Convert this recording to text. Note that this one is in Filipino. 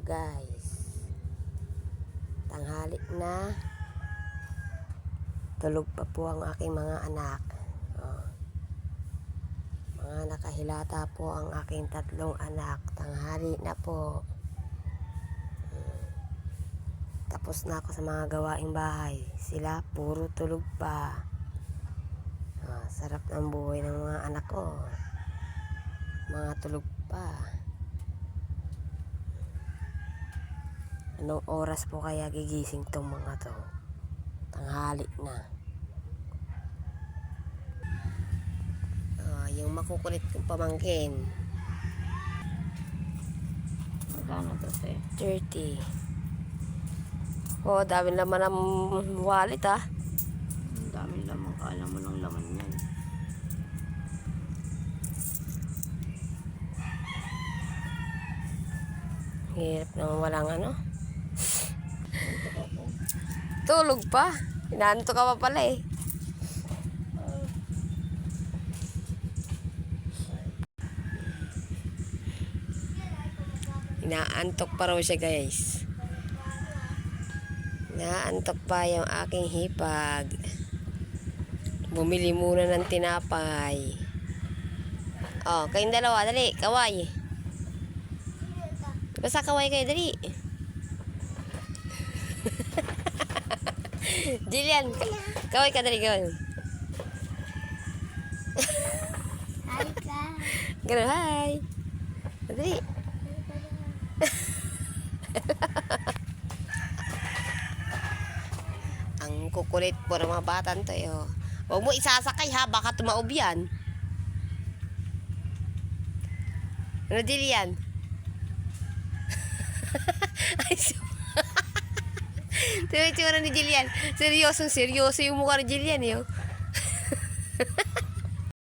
guys, tanghali na, tulog pa po ang aking mga anak. Mga nakahilata po ang aking 3 anak. Tanghali na po. Tapos na ako sa mga gawaing bahay. Sila puro tulog pa. Sarap ng buhay ng mga anak ko. Mga tulog pa. Anong oras po kaya gigising tong mga to? Tanghali na. Yung makukulit kong pamangkin. Magkano to, te? 30. Dami naman ang wallet Ang daming laman. Kala mo ng laman yan. Hirap nang walang tulog pa. Inaanto ka pa pala eh. Inaantok pa raw siya, guys. Inaantok pa yung aking hipag. Bumili muna ng tinapay. Kayong dalawa, dali, kaway. Basta kaway kayo, dali. Jillian, kaway ka, dali, gawin. Hi ka. Ganun, hi. Dali. Ang kukulit po ng mga bata nito eh. Huwag mo isasakay ha, baka tumaob yan. Ano, Jillian? Ay, ito yung itsura ni Jillian. Seryoso yung mukha ni Jillian eh.